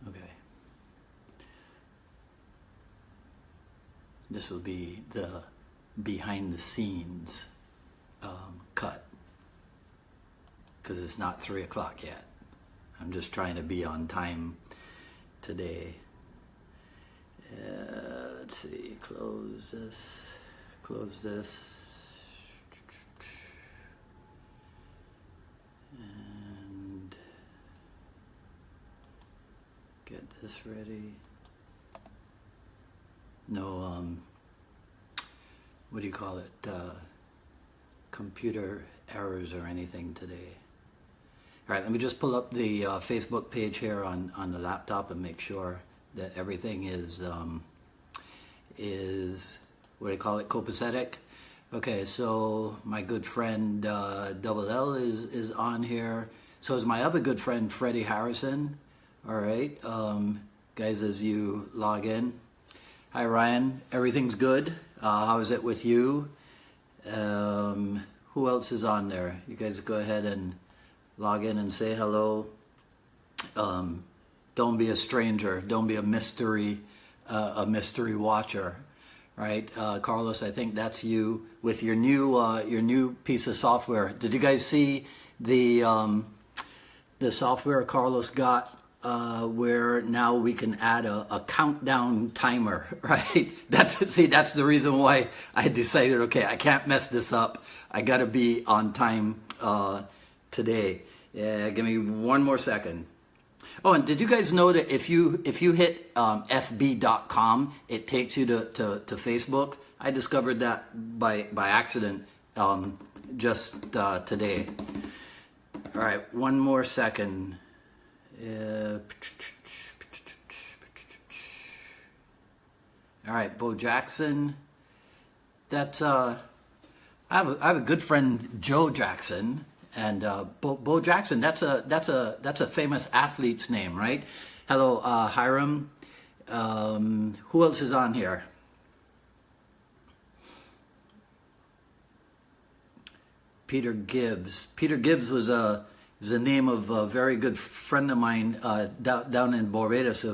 Okay. This will be the behind the scenes cut, because it's not 3 o'clock yet. I'm just trying to be on time today. Let's see, close this, and get this ready. No, what do you call it? Computer errors or anything today. All right, let me just pull up the Facebook page here on the laptop and make sure that everything is what do you call it, copacetic. Okay, so my good friend Double L is on here. So is my other good friend Freddie Harrison. All right, guys, as you log in. Hi Ryan, everything's good. How is it with you? Who else is on there? You guys go ahead and log in and say hello. Don't be a stranger. Don't be a mystery watcher, right? Carlos, I think that's you with your new piece of software. Did you guys see the software Carlos got? Where now we can add a countdown timer, right? That's the reason why I decided, okay, I can't mess this up. I gotta be on time today. Yeah, give me one more second. Oh, and did you guys know that if you hit fb.com, it takes you to Facebook? I discovered that by accident just today. All right, one more second. All right, Bo Jackson. That's I have a good friend, Joe Jackson, and Bo Jackson. That's a famous athlete's name, right? Hello, Hiram. Who else is on here? Peter Gibbs. Peter Gibbs was the name of a very good friend of mine down in Barbados,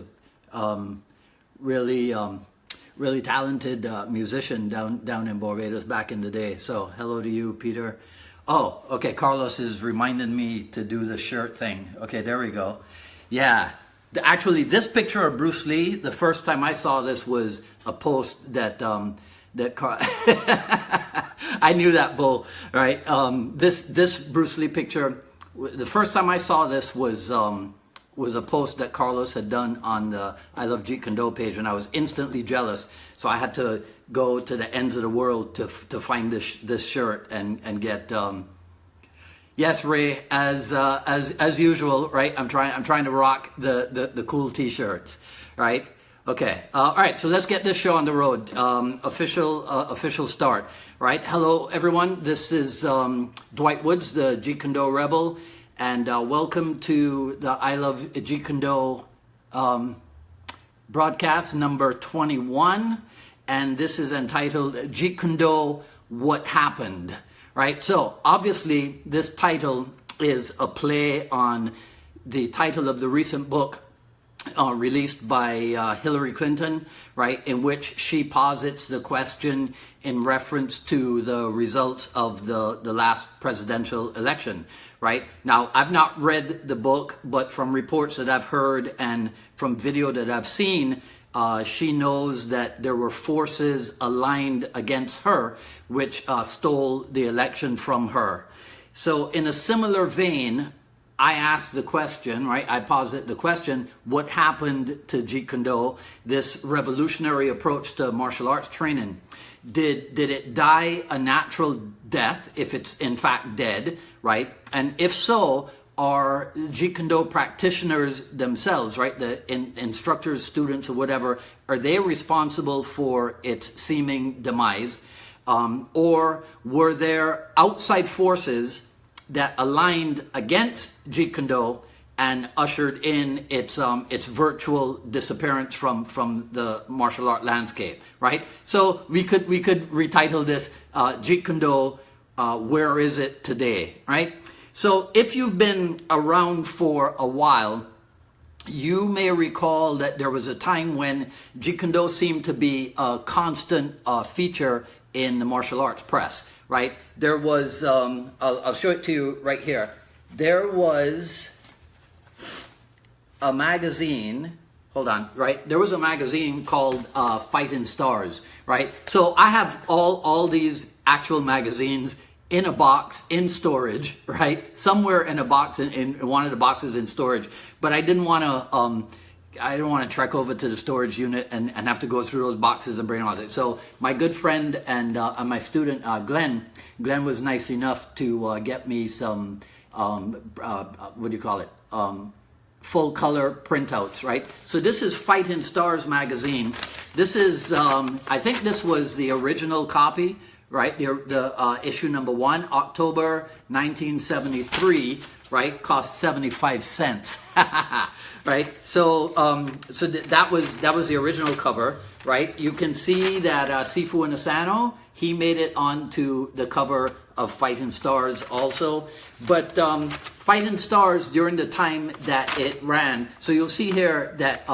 really talented musician down in Barbados back in the day. So hello to you, Peter. Oh, okay, Carlos is reminding me to do the shirt thing. Okay, there we go. Yeah, actually this picture of Bruce Lee, the first time I saw this was a post that I knew that, Bo, right? This Bruce Lee picture, the first time I saw this was a post that Carlos had done on the I Love Jeet Kune page, and I was instantly jealous. So I had to go to the ends of the world to find this shirt and get. Yes, Ray, as usual, right? I'm trying to rock the cool T-shirts, right? Okay, all right. So let's get this show on the road. Official start, right? Hello, everyone. This is Dwight Woods, the Jeet Kune Rebel. And welcome to the I Love Jeet Kune broadcast number 21. And this is entitled Jeet Kune What Happened, right? So obviously this title is a play on the title of the recent book released by Hillary Clinton, right? In which she posits the question in reference to the results of the last presidential election. Right? Now, I've not read the book, but from reports that I've heard and from video that I've seen, she knows that there were forces aligned against her, which stole the election from her. So in a similar vein, I asked the question, right? I posit the question, what happened to Jeet Kune, this revolutionary approach to martial arts training? Did it die a natural death, if it's in fact dead, right? And if so, are Jeet Kune practitioners themselves, right, the instructors, students, or whatever, are they responsible for its seeming demise? Or were there outside forces that aligned against Jeet Kune and ushered in its virtual disappearance from the martial art landscape, right? So we could retitle this Jeet Kune, where is it today, right? So if you've been around for a while, you may recall that there was a time when Jeet Kune Do seemed to be a constant feature in the martial arts press, right? There was, I'll show it to you right here. There was a magazine, hold on, right? There was a magazine called Fighting Stars, right? So I have all these actual magazines in a box in storage, right? Somewhere in a box in one of the boxes in storage, but I didn't want to trek over to the storage unit and have to go through those boxes and bring all that. So my good friend and my student Glenn was nice enough to get me some what do you call it? Full color printouts, right? So this is Fighting Stars magazine. This is I think this was the original copy, right? The issue number 1, October 1973, right? Cost 75 cents, right? So that was the original cover, right? You can see that Sifu Inasano, he made it onto the cover of Fighting Stars also. But Fighting Stars, during the time that it ran, so you'll see here that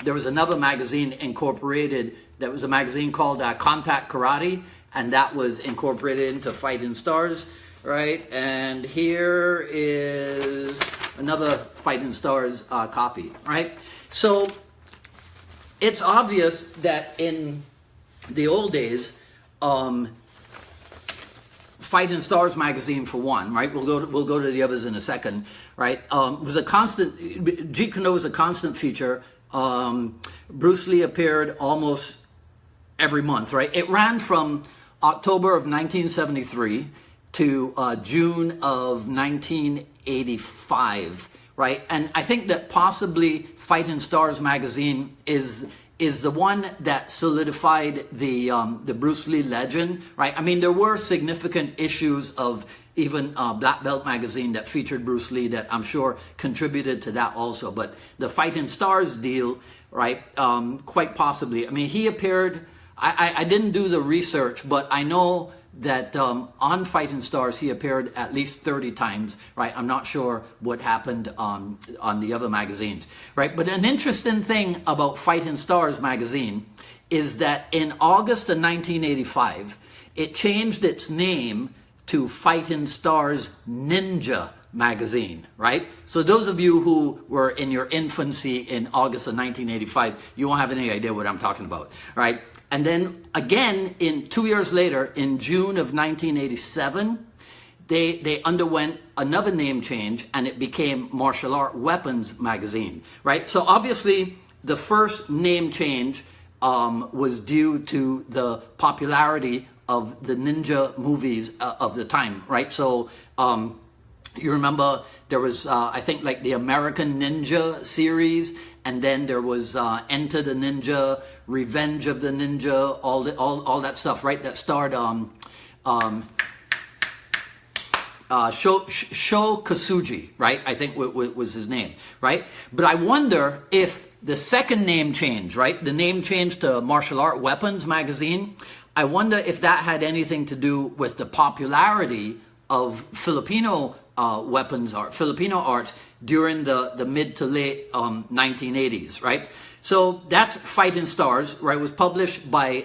there was another magazine incorporated. That was a magazine called Contact Karate, and that was incorporated into Fighting Stars, right? And here is another Fighting Stars copy, right? So it's obvious that in the old days, Fighting Stars magazine for one, right? We'll go to the others in a second, right? Was a constant. Jeet Kune Do was a constant feature. Bruce Lee appeared almost every month, right? It ran from October of 1973 to June of 1985, right? And I think that possibly Fighting Stars magazine is the one that solidified the Bruce Lee legend, right? I mean, there were significant issues of even Black Belt magazine that featured Bruce Lee that I'm sure contributed to that also. But the Fighting Stars deal, right, quite possibly. I mean, he appeared, I didn't do the research, but I know that on Fighting Stars he appeared at least 30 times, right? I'm not sure what happened on the other magazines, right? But an interesting thing about Fighting Stars magazine is that in August of 1985, it changed its name to Fighting Stars Ninja magazine, right? So those of you who were in your infancy in August of 1985, you won't have any idea what I'm talking about, right? And then again, 2 years later, in June of 1987, they underwent another name change, and it became Martial Art Weapons magazine, right? So obviously, the first name change was due to the popularity of the ninja movies of the time, right? So you remember there was, I think, like the American Ninja series, and then there was Enter the Ninja, Revenge of the Ninja, all that stuff, right? That starred Sho Kasuji, right? I think was his name, right? But I wonder if the second name change, right? The name change to Martial Art Weapons magazine, I wonder if that had anything to do with the popularity of Filipino weapons art, Filipino arts during the mid to late 1980s, right? So that's Fighting Stars, right? It was published by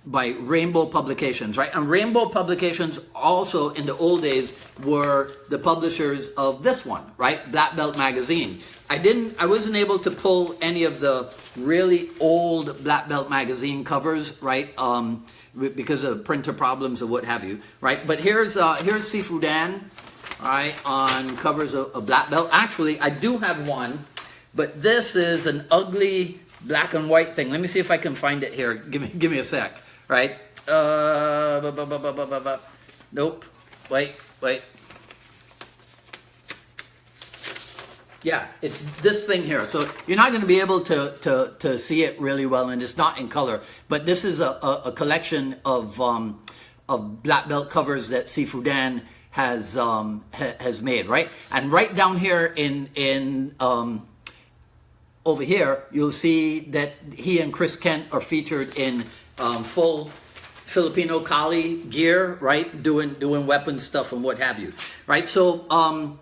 Rainbow Publications, right? And Rainbow Publications also in the old days were the publishers of this one, right? Black Belt magazine. I wasn't able to pull any of the really old Black Belt magazine covers, right? Because of printer problems or what have you, right? But here's Sifu Dan, right, on covers of Black Belt. Actually, I do have one, but this is an ugly black and white thing. Let me see if I can find it here. Give me a sec, right? Nope. Wait. Yeah, it's this thing here. So you're not going to be able to see it really well, and it's not in color. But this is a collection of Black Belt covers that Sifu Dan has made, right? And right down here in over here, you'll see that he and Chris Kent are featured in full Filipino Kali gear, right? Doing weapon stuff and what have you, right? So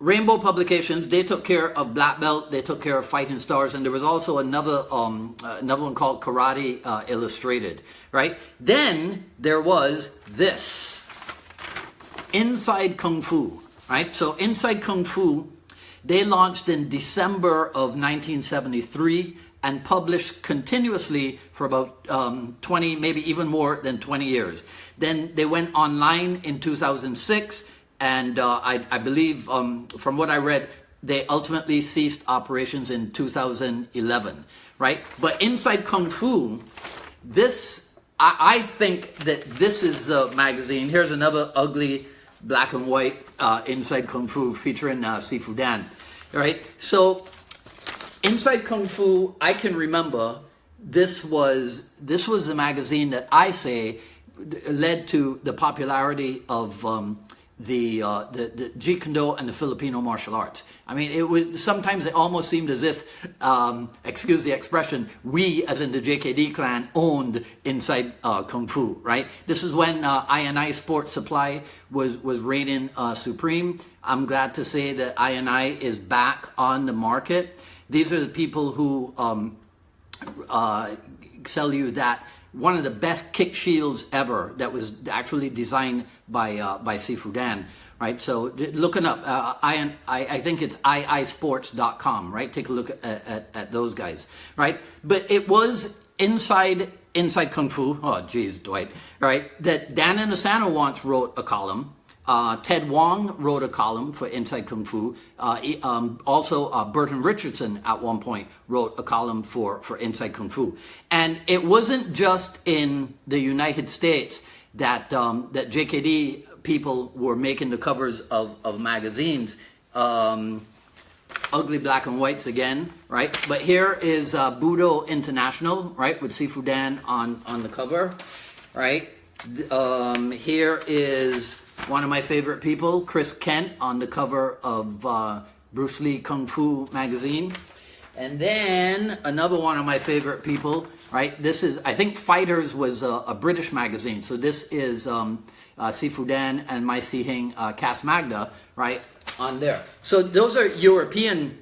Rainbow Publications, they took care of Black Belt, they took care of Fighting Stars, and there was also another one called Karate Illustrated, right? Then there was this, Inside Kung Fu, right? So Inside Kung Fu, they launched in December of 1973 and published continuously for about 20, maybe even more than 20 years. Then they went online in 2006, and I believe, from what I read, they ultimately ceased operations in 2011, right? But Inside Kung Fu, I think that this is the magazine. Here's another ugly black and white Inside Kung Fu featuring Sifu Dan, right? So Inside Kung Fu, I can remember this was a magazine that I say led to the popularity of the Jeet Kune and the Filipino martial arts. I mean, sometimes it almost seemed as if, excuse the expression, we, as in the JKD clan, owned Inside Kung Fu, right? This is when I&I Sports Supply was reigning supreme. I'm glad to say that I&I is back on the market. These are the people who sell you that one of the best kick shields ever that was actually designed by Sifu Dan, right? So looking up, I think it's iisports.com, right? Take a look at those guys, right? But it was Inside Kung Fu, oh geez, Dwight, right? That Dan Inosanto once wrote a column. Ted Wong wrote a column for Inside Kung Fu. Also, Burton Richardson at one point wrote a column for Inside Kung Fu. And it wasn't just in the United States that JKD people were making the covers of magazines. Ugly black and whites again, right? But here is Budo International, right, with Sifu Dan on the cover, right? Here is one of my favorite people, Chris Kent, on the cover of Bruce Lee Kung Fu magazine. And then another one of my favorite people, right? This is, I think Fighters was a British magazine. So this is Sifu Dan and Mai Sihing Cas Magda, right, on there. So those are European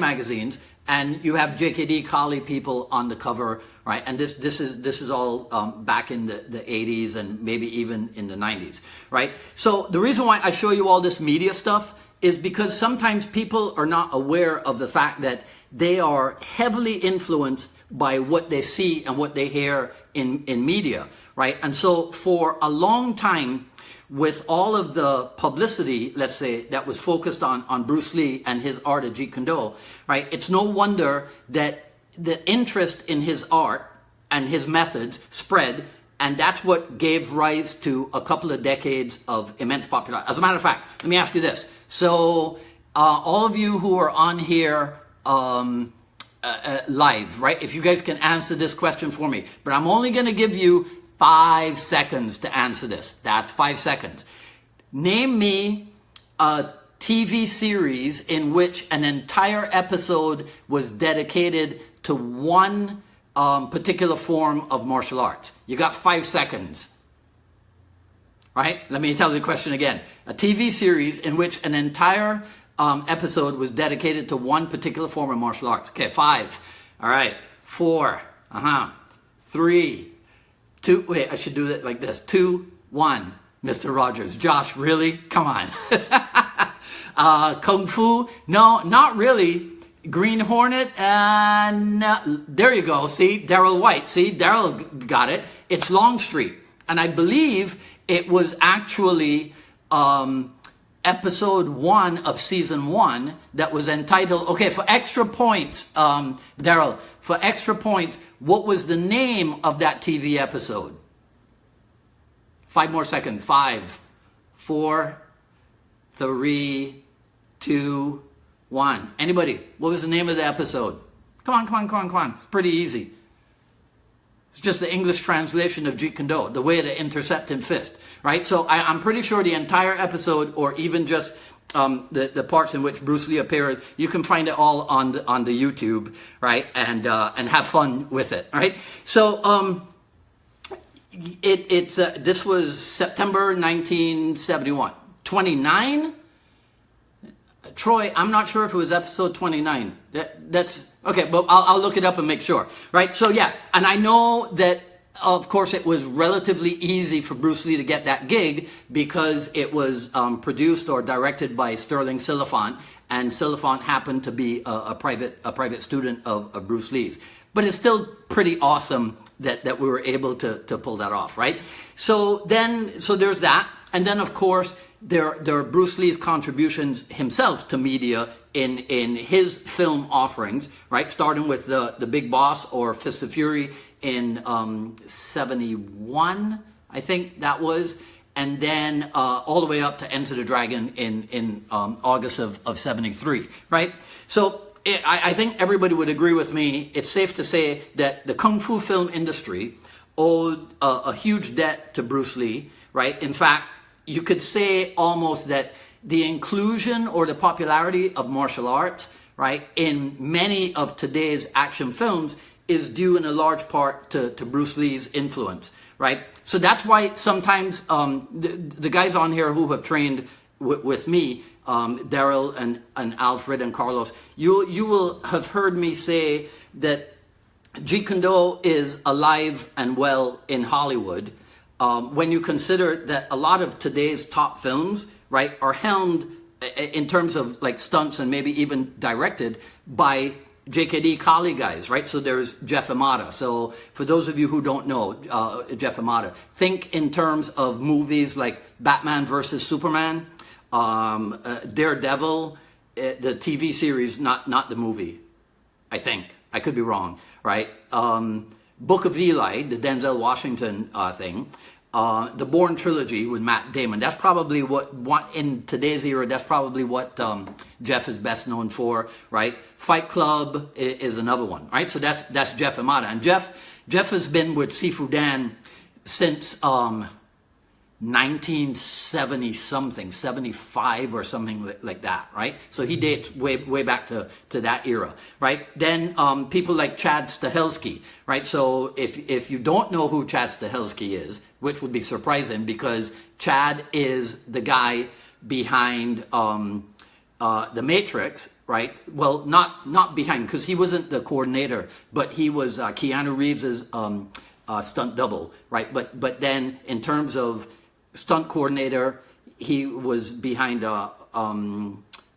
magazines. And you have JKD Kali people on the cover, right? And this is all back in the 80s and maybe even in the 90s, right? So the reason why I show you all this media stuff is because sometimes people are not aware of the fact that they are heavily influenced by what they see and what they hear in media, right? And so for a long time, with all of the publicity, let's say, that was focused on Bruce Lee and his art of Jeet Kune, right? It's no wonder that the interest in his art and his methods spread, and that's what gave rise to a couple of decades of immense popularity. As a matter of fact, let me ask you this. So all of you who are on here live, right? If you guys can answer this question for me, but I'm only going to give you 5 seconds to answer this. That's 5 seconds. Name me a TV series in which an entire episode was dedicated to one particular form of martial arts. You got 5 seconds. Right? Let me tell you the question again. A TV series in which an entire episode was dedicated to one particular form of martial arts. Okay, 5. All right. 4. 3. 2, wait, I should do it like this. 2, 1, Mr. Rogers. Josh, really? Come on. Kung Fu? No, not really. Green Hornet? There you go. See, Daryl White. See, Daryl got it. It's Longstreet. And I believe it was actually episode 1 of season 1 that was entitled, okay, for extra points, Daryl, for extra points, what was the name of that TV episode? 5 more seconds. 5, 4, 3, 2, 1. Anybody? What was the name of the episode? Come on. It's pretty easy. It's just the English translation of Jeet Kune, the way to intercept and fist, right? So I'm pretty sure the entire episode, or even just the parts in which Bruce Lee appeared, you can find it all on the YouTube, right? And have fun with it, right? So this was September 1971. 29 Troy, I'm not sure if it was episode 29. That's okay, but I'll look it up and make sure, right? So yeah, and I know that, of course, it was relatively easy for Bruce Lee to get that gig because it was produced or directed by Sterling Silliphant, and Silliphant happened to be a private student of Bruce Lee's. But it's still pretty awesome that we were able to pull that off, right? So there's that, and then of course there are Bruce Lee's contributions himself to media in his film offerings, right? Starting with the Big Boss or Fist of Fury in 71, I think that was, and then all the way up to Enter the Dragon in August of 73, right? So I think everybody would agree with me. It's safe to say that the Kung Fu film industry owed a huge debt to Bruce Lee, right? In fact, you could say almost that the inclusion or the popularity of martial arts, right, in many of today's action films is due in a large part to Bruce Lee's influence, right? So that's why sometimes the guys on here who have trained with me, Daryl and Alfred and Carlos, you will have heard me say that Jeet Kune is alive and well in Hollywood, when you consider that a lot of today's top films, right, are helmed in terms of like stunts and maybe even directed by JKD Kali guys, right? So there's Jeff Imada. So for those of you who don't know Jeff Imada, think in terms of movies like Batman versus Superman, Daredevil, the TV series, not the movie, I think. I could be wrong, right? Book of Eli, the Denzel Washington thing. The Bourne trilogy with Matt Damon. That's probably what in today's era, that's probably what Jeff is best known for, right? Fight Club is another one, right? So that's Jeff Imada. And Jeff has been with Sifu Dan since 1970 something, 75 or something like that, right? So he dates way back to that era, right? Then people like Chad Stahelski, right? So if you don't know who Chad Stahelski is, which would be surprising because Chad is the guy behind The Matrix, right? Well, not behind, because he wasn't the coordinator, but he was Keanu Reeves's stunt double, right? But then in terms of stunt coordinator, he was behind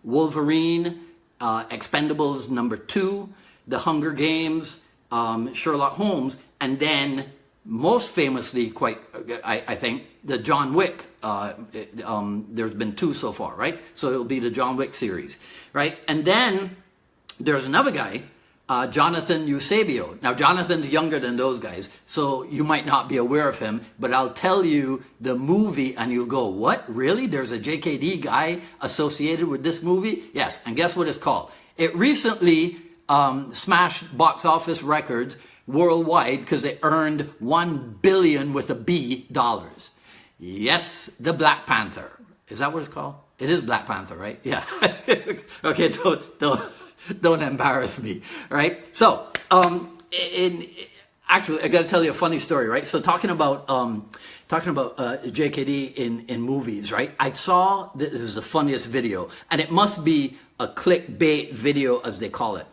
Wolverine, Expendables #2, The Hunger Games, Sherlock Holmes, and then most famously, I think, the John Wick. There's been 2 so far, right? So it'll be the John Wick series, right? And then there's another guy, Jonathan Eusebio. Now, Jonathan's younger than those guys, so you might not be aware of him, but I'll tell you the movie and you'll go, what? Really? There's a JKD guy associated with this movie? Yes, and guess what it's called? It recently smashed box office records worldwide because it earned $1 billion with a B dollars. Yes, the Black Panther. Is that what it's called? It is Black Panther, right? Yeah. Okay, don't embarrass me, right? So, actually, I got to tell you a funny story, right? So, talking about JKD in movies, right? I saw this was the funniest video, and it must be a clickbait video, as they call it.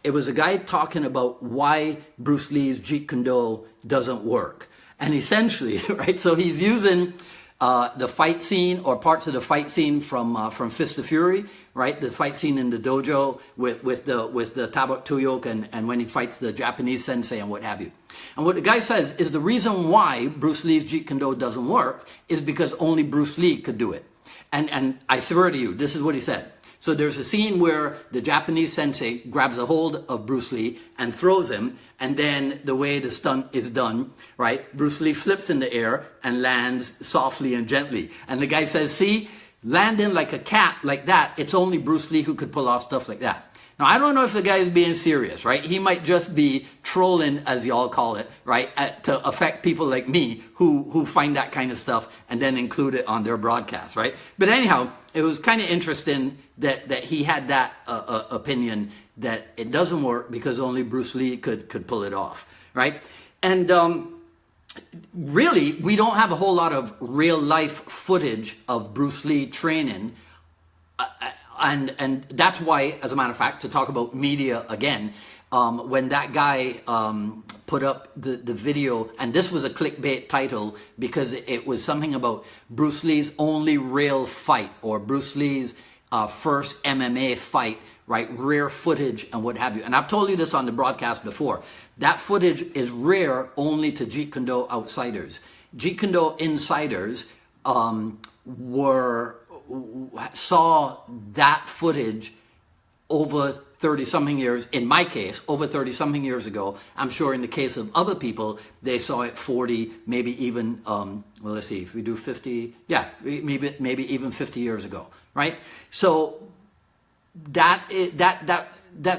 It was a guy talking about why Bruce Lee's Jeet Kune doesn't work. And essentially, right, so he's using the fight scene or parts of the fight scene from Fist of Fury, right? The fight scene in the dojo with the Tabak Tuyok and when he fights the Japanese sensei and what have you. And what the guy says is the reason why Bruce Lee's Jeet Kune doesn't work is because only Bruce Lee could do it. And I swear to you, this is what he said. So there's a scene where the Japanese sensei grabs a hold of Bruce Lee and throws him, and then the way the stunt is done, right? Bruce Lee flips in the air and lands softly and gently. And the guy says, see, landing like a cat like that, it's only Bruce Lee who could pull off stuff like that. Now, I don't know if the guy is being serious, right? He might just be trolling, as y'all call it, right? To affect people like me who find that kind of stuff and then include it on their broadcast, right? But anyhow, it was kind of interesting that he had that opinion that it doesn't work because only Bruce Lee could pull it off, right? And really, we don't have a whole lot of real life footage of Bruce Lee training and that's why, as a matter of fact, to talk about media again, when that guy put up the video, and this was a clickbait title because it was something about Bruce Lee's only real fight, or Bruce Lee's first MMA fight, right? Rare footage and what have you. And I've told you this on the broadcast before. That footage is rare only to Jeet Kune Do outsiders. Jeet Kune Do insiders saw that footage over 30-something years. In my case, over 30-something years ago. I'm sure in the case of other people, they saw it 40, maybe even, well, let's see, if we do 50, yeah, maybe even 50 years ago, right? So that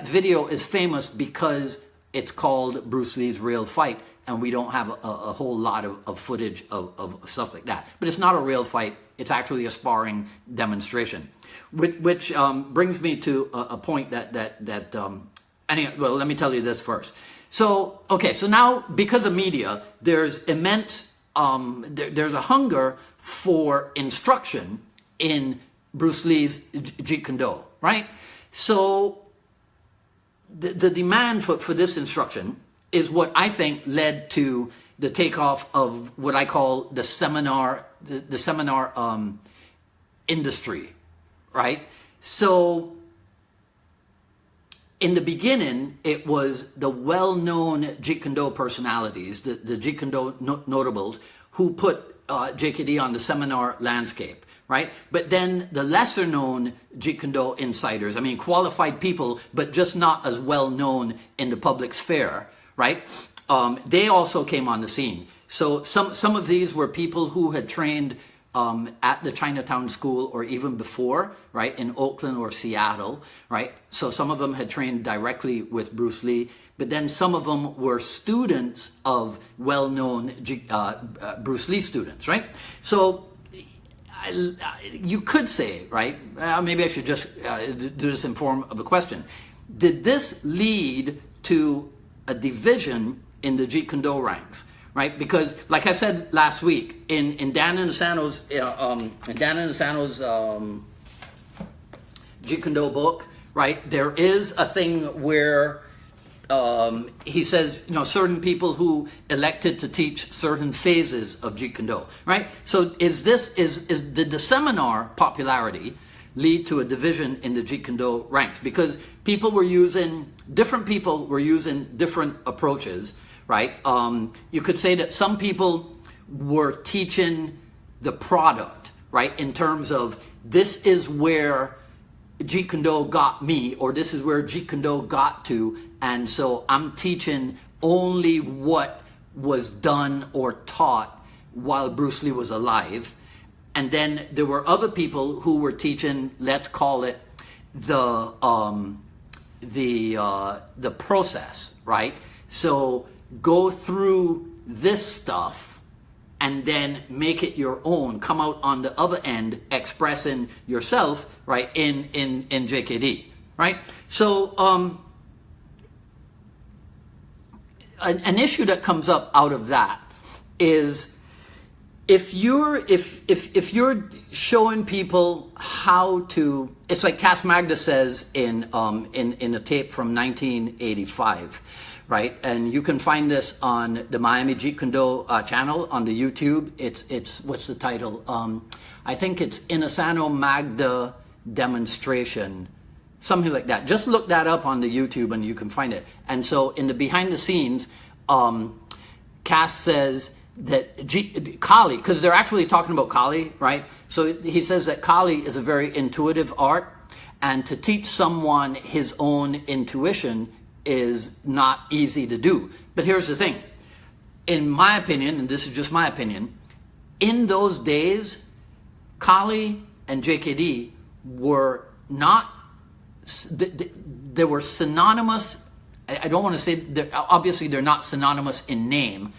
video is famous because it's called Bruce Lee's Real Fight, and we don't have a whole lot of footage of stuff like that. But it's not a real fight. It's actually a sparring demonstration. Which brings me to a point anyway, well, let me tell you this first. So, okay, so now because of media, there's immense, there's a hunger for instruction in Bruce Lee's Jeet Kune Do, right? So the demand for this instruction is what I think led to the takeoff of what I call the seminar industry, right? So in the beginning, it was the well-known Jeet Kune Do personalities, the Jeet Kune Do notables, who put JKD on the seminar landscape, right? But then the lesser-known Jeet Kune Do insiders, I mean qualified people, but just not as well-known in the public sphere, right? They also came on the scene. So some of these were people who had trained at the Chinatown School or even before, right, in Oakland or Seattle, right? So some of them had trained directly with Bruce Lee, but then some of them were students of well-known Bruce Lee students, right? So you could say, right, maybe I should just do this in form of a question. Did this lead to a division in the Jeet Kune Do ranks? Right, because like I said last week, in Dan Inosanto's Jeet Kune Do book, right, there is a thing where he says, you know, certain people who elected to teach certain phases of Jeet Kune Do, right? So did the seminar popularity lead to a division in the Jeet Kune Do ranks? Because different people were using different approaches. Right? You could say that some people were teaching the product, right? In terms of, this is where Jeet Kune Do got me, or this is where Jeet Kune Do got to, and so I'm teaching only what was done or taught while Bruce Lee was alive. And then there were other people who were teaching, let's call it the process, right? So go through this stuff and then make it your own. Come out on the other end expressing yourself, right, in JKD, right? So an issue that comes up out of that is if you're showing people how to, it's like Cass Magda says in a tape from 1985. Right, and you can find this on the Miami Jeet Kune Do channel on the YouTube. It's what's the title? I think it's Inosanto Magda demonstration, something like that. Just look that up on the YouTube and you can find it. And so in the behind the scenes, Cass says that Kali, because they're actually talking about Kali, right? So he says that Kali is a very intuitive art, and to teach someone his own intuition is not easy to do. But here's the thing. In my opinion, and this is just my opinion, in those days, Kali and JKD were not, they were synonymous. I don't want to say, obviously they're not synonymous in name,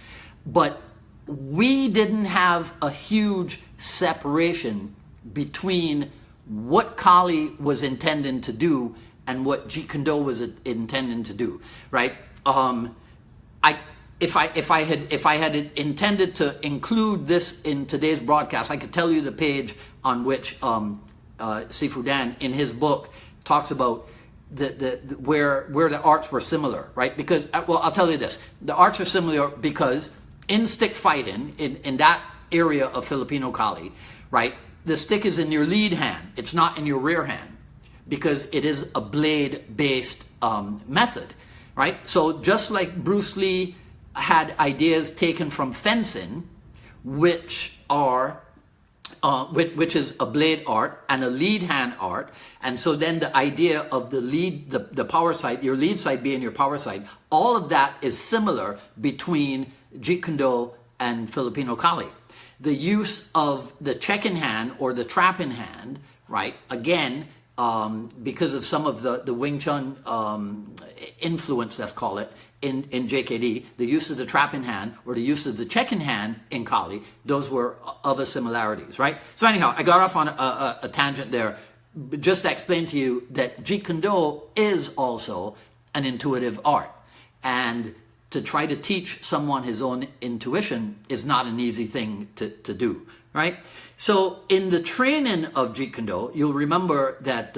but we didn't have a huge separation between what Kali was intending to do and what Jeet Kune Do was intending to do, right? If I had intended to include this in today's broadcast, I could tell you the page on which Sifu Dan, in his book, talks about where the arts were similar, right? Because, well, I'll tell you this. The arts are similar because in stick fighting, in that area of Filipino Kali, right, the stick is in your lead hand. It's not in your rear hand because it is a blade-based method, right? So just like Bruce Lee had ideas taken from fencing, which is a blade art and a lead hand art, and so then the idea of the power side, your lead side being your power side, all of that is similar between Jeet Kune Do and Filipino Kali. The use of the check in hand or the trap in hand, right? Again, because of some of the Wing Chun influence, let's call it, in JKD, the use of the trap in hand or the use of the check in hand in Kali, those were other similarities, right? So anyhow, I got off on a tangent there, just to explain to you that Jeet Kune Do is also an intuitive art. And to try to teach someone his own intuition is not an easy thing to do, right? So in the training of Jeet Kune Do, you'll remember that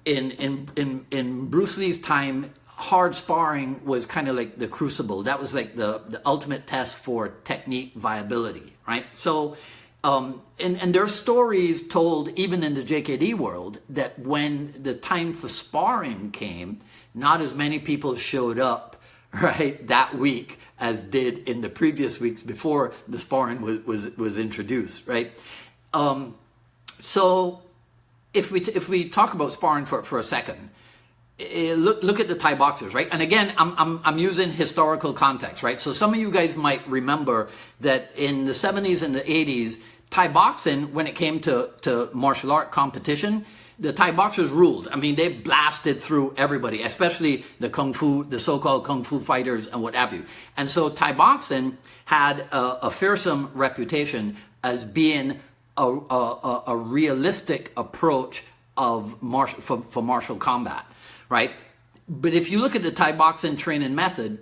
in Bruce Lee's time, hard sparring was kind of like the crucible. That was like the ultimate test for technique viability, right? So, and there are stories told even in the JKD world that when the time for sparring came, not as many people showed up, right, that week as did in the previous weeks before the sparring was introduced, right? So if we talk about sparring for a second, look at the Thai boxers, right? And again, I'm using historical context, right? So some of you guys might remember that in the 70s and the 80s, Thai boxing, when it came to martial art competition, the Thai boxers ruled. I mean, they blasted through everybody, especially the so-called kung fu fighters and what have you. And so Thai boxing had a fearsome reputation as being a realistic approach for martial combat, right? But if you look at the Thai boxing training method,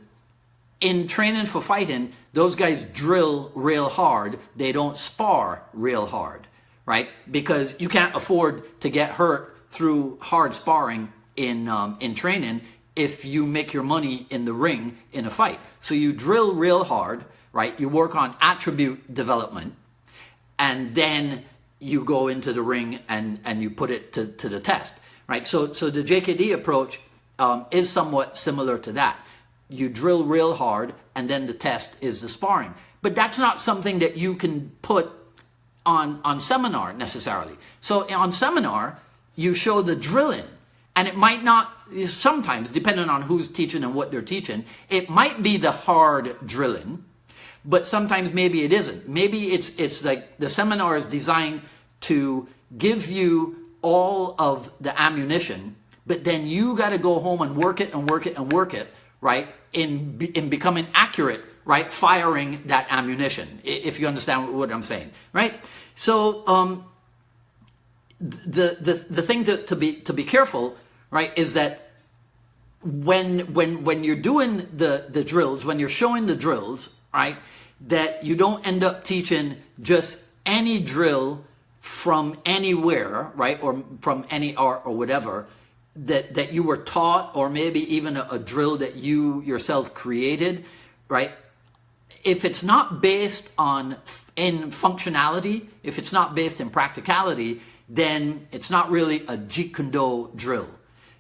in training for fighting, those guys drill real hard. They don't spar real hard, right? Because you can't afford to get hurt through hard sparring in training if you make your money in the ring in a fight. So you drill real hard, right? You work on attribute development, and then you go into the ring and you put it to the test, right? So the JKD approach is somewhat similar to that. You drill real hard, and then the test is the sparring. But that's not something that you can put on seminar necessarily. So on seminar, you show the drilling, and it might not, sometimes, depending on who's teaching and what they're teaching, it might be the hard drilling, but sometimes maybe it isn't. Maybe it's like the seminar is designed to give you all of the ammunition, but then you got to go home and work it and work it and work it, right, in becoming accurate, right, firing that ammunition, if you understand what I'm saying, right? So the thing to be careful, right, is that when you're doing the drills, when you're showing the drills, right, that you don't end up teaching just any drill from anywhere, right, or from any art or whatever, that you were taught, or maybe even a drill that you yourself created, right? If it's not based in functionality, if it's not based in practicality, then it's not really a Jeet Kune Do drill.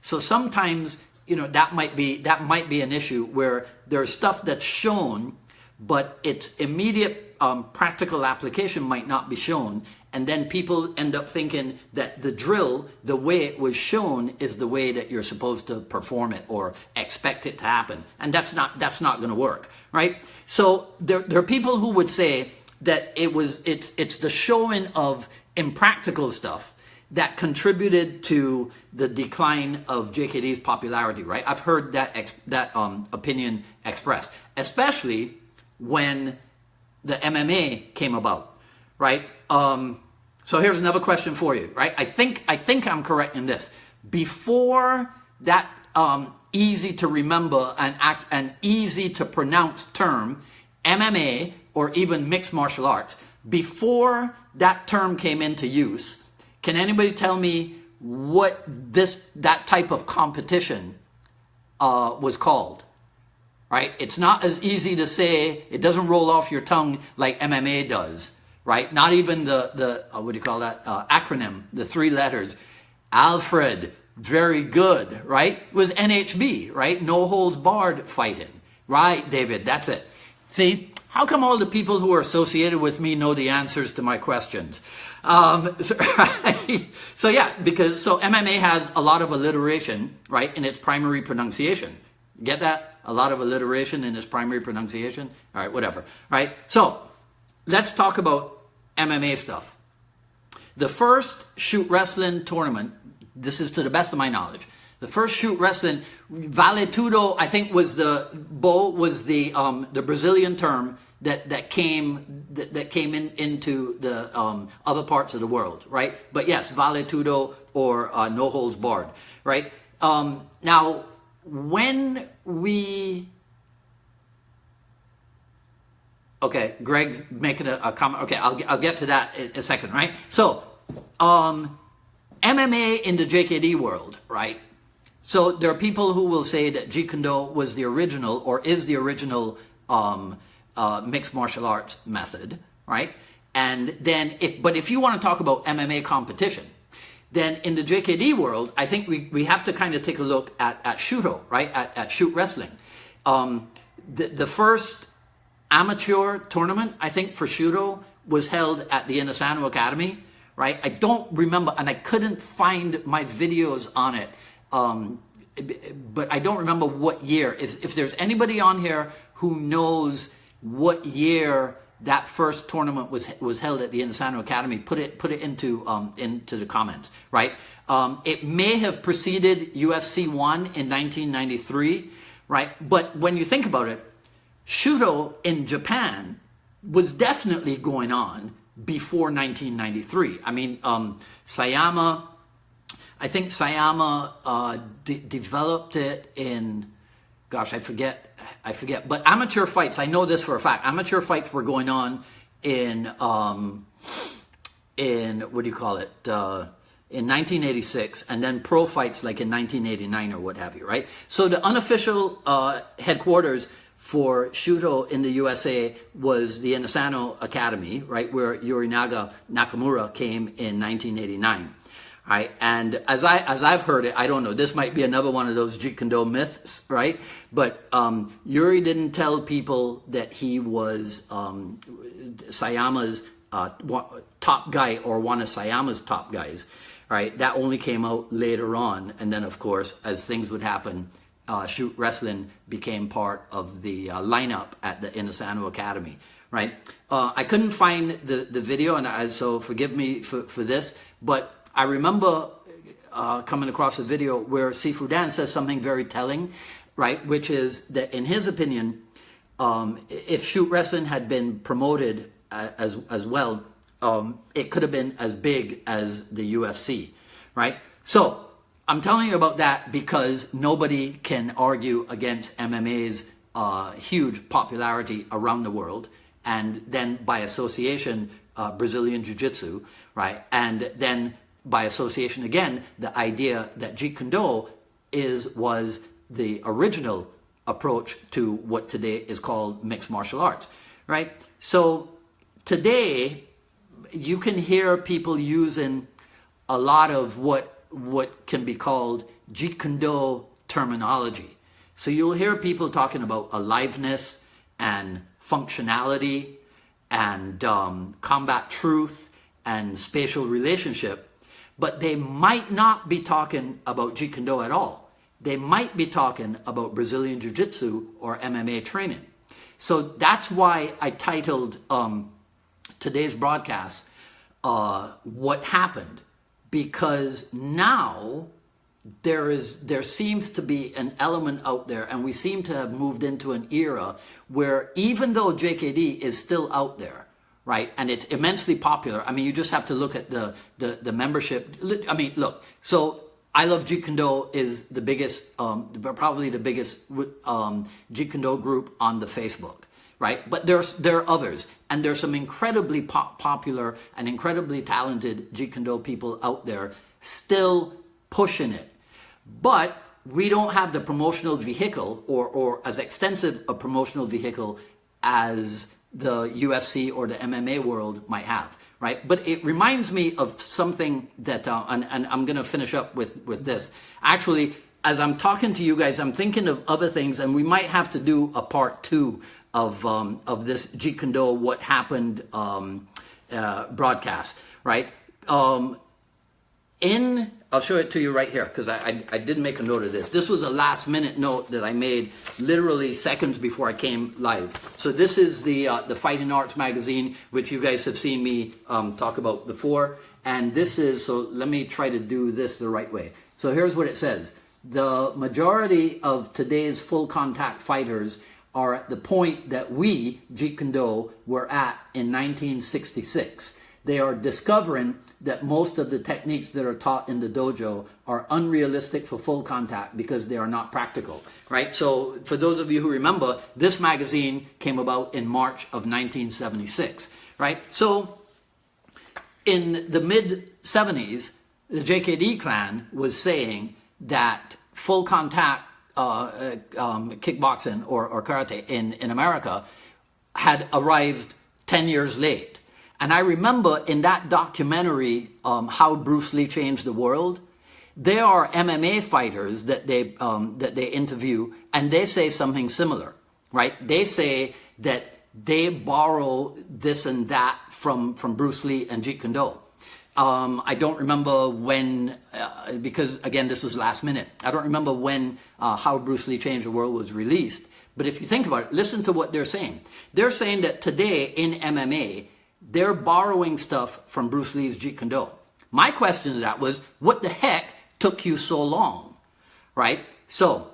So sometimes, that might be an issue where there's stuff that's shown, but its immediate practical application might not be shown. And then people end up thinking that the drill, the way it was shown, is the way that you're supposed to perform it or expect it to happen. And that's not going to work, right? So there are people who would say that it's the showing of impractical stuff that contributed to the decline of JKD's popularity, right? I've heard that opinion expressed, especially when the MMA came about, right? So here's another question for you, right? I think I'm correct in this. Before that easy to remember and easy to pronounce term, MMA, or even mixed martial arts, before that term came into use, Can anybody tell me what that type of competition was called? Right? It's not as easy to say. It doesn't roll off your tongue like MMA does. Right? Not even the what do you call that acronym? The 3 letters. Alfred, very good. Right? It was NHB. Right? No holds barred fighting. Right, David? That's it. See? How come all the people who are associated with me know the answers to my questions? So yeah, because MMA has a lot of alliteration, right, in its primary pronunciation. Get that? A lot of alliteration in its primary pronunciation. All right, whatever. Right? So let's talk about MMA stuff. The first shoot wrestling tournament, this is to the best of my knowledge, the first shoot wrestling, vale tudo, I think was the Brazilian term that came into the other parts of the world, right? But yes, vale tudo or no holds barred, right? Now, when we, okay, Greg's making a comment. Okay, I'll get to that in a second, right? So, MMA in the JKD world, right? So there are people who will say that Jeet Kune Do was the original or is the original mixed martial arts method, right? And then, if you want to talk about MMA competition, then in the JKD world, I think we have to kind of take a look at Shudo, right? At shoot wrestling. The first amateur tournament, I think, for Shudo was held at the Inasano Academy, right? I don't remember, and I couldn't find my videos on it. But I don't remember what year. If there's anybody on here who knows what year that first tournament was held at the Inasano Academy, put it into the comments, right? It may have preceded UFC 1 in 1993, right? But when you think about it, Shudo in Japan was definitely going on before 1993. I mean, Sayama, I think Sayama developed it in, gosh, I forget. But amateur fights, I know this for a fact. Amateur fights were going on in what do you call it? In 1986, and then pro fights like in 1989 or what have you, right? So the unofficial headquarters for Shudo in the USA was the Inasano Academy, right, where Yorinaga Nakamura came in 1989. Right, and as I've heard it, I don't know. This might be another one of those Jeet Kune Do myths, right? But Yuri didn't tell people that he was Sayama's top guy or one of Sayama's top guys, right? That only came out later on, and then of course, as things would happen, shoot wrestling became part of the lineup at the Inasano Academy, right? I couldn't find the video, and so forgive me for this, but I remember coming across a video where Sifu Dan says something very telling, right? Which is that in his opinion, if shoot wrestling had been promoted as well, it could have been as big as the UFC, right? So I'm telling you about that because nobody can argue against MMA's huge popularity around the world, and then by association, Brazilian Jiu-Jitsu, right? And then by association again, the idea that Jeet Kune Do was the original approach to what today is called mixed martial arts, right? So today, you can hear people using a lot of what can be called Jeet Kune Do terminology. So you'll hear people talking about aliveness and functionality and combat truth and spatial relationship, but they might not be talking about Jeet Kune Do at all. They might be talking about Brazilian Jiu-Jitsu or MMA training. So that's why I titled today's broadcast, What Happened? Because now there seems to be an element out there, and we seem to have moved into an era where even though JKD is still out there, right, and it's immensely popular. I mean, you just have to look at the membership. I mean, look, so I Love Jeet Kune Do is the biggest, probably the biggest Jeet Kune Do group on the Facebook, right? But there are others, and there's some incredibly popular and incredibly talented Jeet Kune Do people out there still pushing it. But we don't have the promotional vehicle or as extensive a promotional vehicle as the UFC or the MMA world might have, right? But it reminds me of something that, and I'm going to finish up with this. Actually, as I'm talking to you guys, I'm thinking of other things, and we might have to do a part 2 of this Jeet Kune Do What Happened broadcast, right? I'll show it to you right here, because I did make a note of this. This was a last minute note that I made literally seconds before I came live. So this is the Fighting Arts magazine, which you guys have seen me talk about before. And this is, so let me try to do this the right way. So here's what it says. The majority of today's full contact fighters are at the point that we, Jeet Kune Do, were at in 1966. They are discovering that most of the techniques that are taught in the dojo are unrealistic for full contact because they are not practical, right? So for those of you who remember, this magazine came about in March of 1976, right? So in the mid-70s, the JKD clan was saying that full contact kickboxing or karate in America had arrived 10 years late. And I remember in that documentary, How Bruce Lee Changed the World, there are MMA fighters that they interview, and they say something similar, right? They say that they borrow this and that from Bruce Lee and Jeet Kune Do. I don't remember when, because again, this was last minute. I don't remember when How Bruce Lee Changed the World was released. But if you think about it, listen to what they're saying. They're saying that today in MMA, they're borrowing stuff from Bruce Lee's Jeet Kune Do. My question to that was, what the heck took you so long, right? So,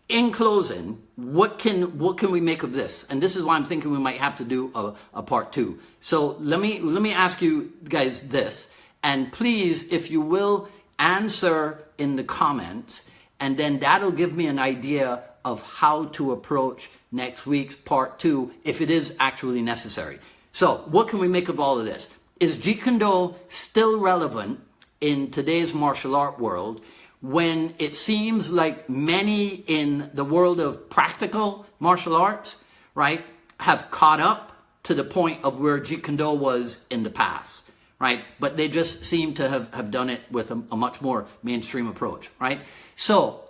in closing, what can we make of this? And this is why I'm thinking we might have to do a part 2. So let me ask you guys this, and please, if you will, answer in the comments, and then that'll give me an idea of how to approach next week's part 2 if it is actually necessary. So, what can we make of all of this? Is Jeet Kune Do still relevant in today's martial art world when it seems like many in the world of practical martial arts, right, have caught up to the point of where Jeet Kune Do was in the past, right? But they just seem to have done it with a much more mainstream approach, right? So,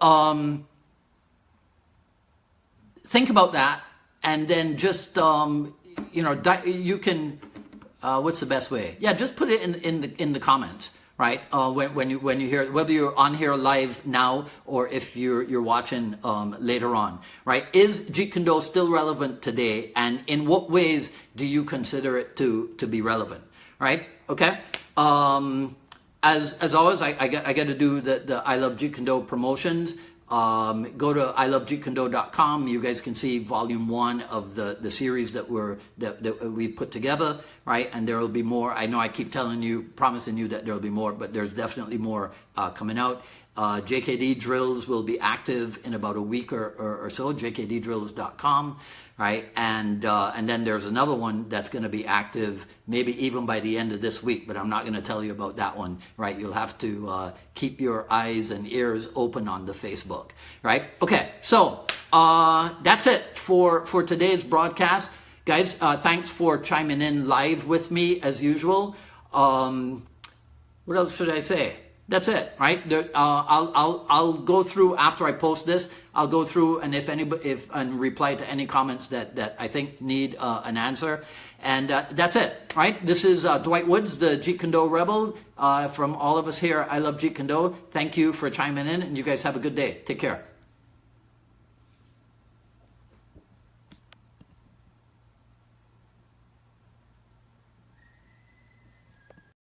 think about that, and then just... you can, what's the best way? Yeah, just put it in the comments, right? When you hear, whether you're on here live now or if you're watching later on, right? Is Jeet Kune Do still relevant today, and in what ways do you consider it to be relevant, right? Okay. As always, I got to do the I Love Jeet Kune Do promotions. Go to ilovejeetkundo.com. You guys can see volume 1 of the series that we put together, right? And there will be more. I know I keep promising you that there will be more, but there's definitely more coming out. JKD Drills will be active in about a week or so, jkddrills.com, right? And then there's another one that's going to be active maybe even by the end of this week, but I'm not going to tell you about that one, right? You'll have to keep your eyes and ears open on the Facebook, right? Okay, so that's it for today's broadcast. Guys, thanks for chiming in live with me as usual. What else should I say? That's it, right? I'll go through after I post this. I'll go through and and reply to any comments that I think need an answer, and that's it, right? This is Dwight Woods, the Jeet Kune Do Rebel. From all of us here, I Love Jeet Kune Do. Thank you for chiming in, and you guys have a good day. Take care.